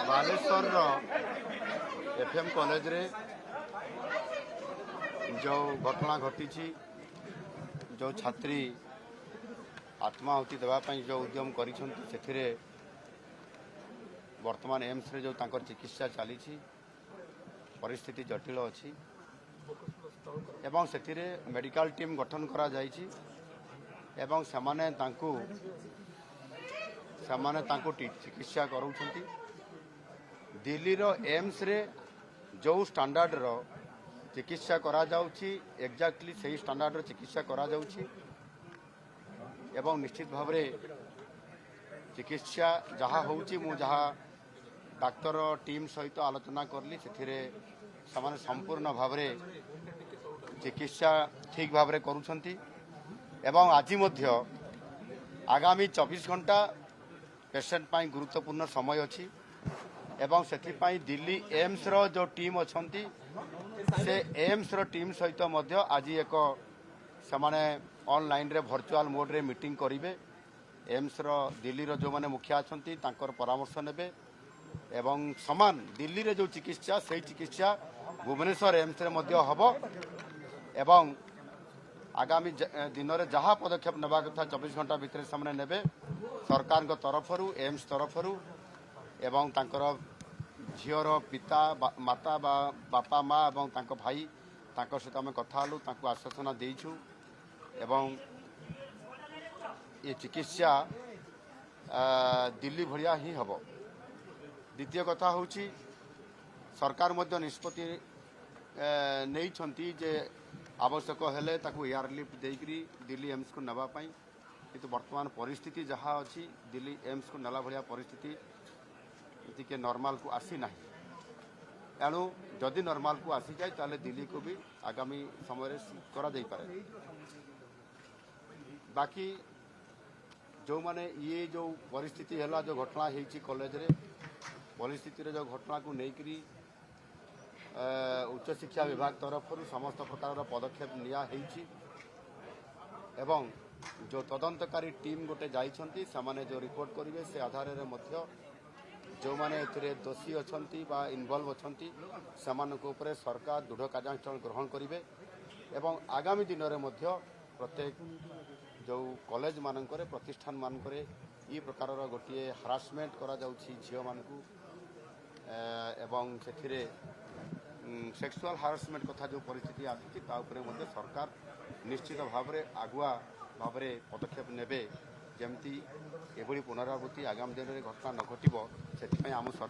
Baleshwar FM college रे जो घटना घटी जो छात्री आत्माहुति देवाई जो उद्यम कर वर्तमान एम्स रे जो तांकर चिकित्सा चली परिस्थिति जटिल अच्छी एवं से मेडिकल टीम गठन करा जायछि एवं समाने तांको चिकित्सा करूछंती। दिल्ली रो एम्स रे जो स्टैंडर्ड रो चिकित्सा करा जाउछि एक्जाक्टली सही स्टैंडर्ड रो चिकित्सा करा जाउछि एवं निश्चित भाव रे चिकित्सा जहाँ होउछि मु जहाँ डाक्तर टीम सहित आलोचना करली से संपूर्ण भाव रे चिकित्सा ठीक भाव रे करूछंती एवं आज मध्य आगामी 24 घंटा पेशेंट पाई गुरुत्वपूर्ण समय अच्छी एवं से दिल्ली एम्स रो जो टीम अच्छी से एम्स रो टीम सहित मध्य आज एक समाने ऑनलाइन रे वर्चुअल मोड रे मीटिंग करिवे। एम्स रो दिल्ली रो जो माने मुखिया अच्छी तांकर परामर्श नेबे एवं समान दिल्ली रे जो चिकित्सा से चिकित्सा भुवनेश्वर एम्स रे मध्य हबो एवं आगामी दिन में जहाँ पदक्षेप नेबा कथा 24 घंटा भितर सामने नेबे सरकार तरफरु एम्स तरफरु एवं तांकर झीवर पिता माता बापा माँ एवं तांको भाई तांको सहित आम कथा हलु तांको आश्वासना देइछु एवं ये चिकित्सा दिल्ली भलिया ही हबो। द्वितीय कथा होची सरकार मध्य निष्पत्ति नहीं जे आवश्यक हेले ताकू एयरलिफ्ट देकरी दिल्ली एम्स को नवा पाई किंतु वर्तमान परिस्थिति जहाँ अच्छी दिल्ली एम्स को नेला भलिया परिस्थिति टिके नॉर्मल को आसी ना एणु जदि नॉर्मल को आसी जाए ताले दिल्ली को भी आगामी समय करा जाई पारे। बाकी जो माने ये जो परिस्थिति है जो घटना होती कॉलेज रे परिस्थिति रे जो घटना को लेकरी उच्च शिक्षा विभाग तरफ समस्त प्रकार पदक्षेप निया हेछि एवं जो तदंतकारी टीम गोटे जाइछंती समाने जो रिपोर्ट करिवे से आधार रे मध्य जो माने एथिरे दोषी अछंती बा इन्वॉल्व अछंती समान ऊपर सरकार दृढ़ कार्यानुष्ठान ग्रहण करिवे एवं आगामी दिन रे मध्य प्रत्येक जो कॉलेज मानकरे प्रतिष्ठान मानकरे ई प्रकार गोटे हरासमेंट करा जाउछि झियो मानकू एवं सेथिरे सेक्सुअल हारासमेंट कथा जो परिस्थिति आसी सरकार निश्चित भाव में आगुआ भाव में पदक्षेप नेबे जमती एभली पुनरावृत्ति आगामी दिन में घटना न घटो से आम सरकार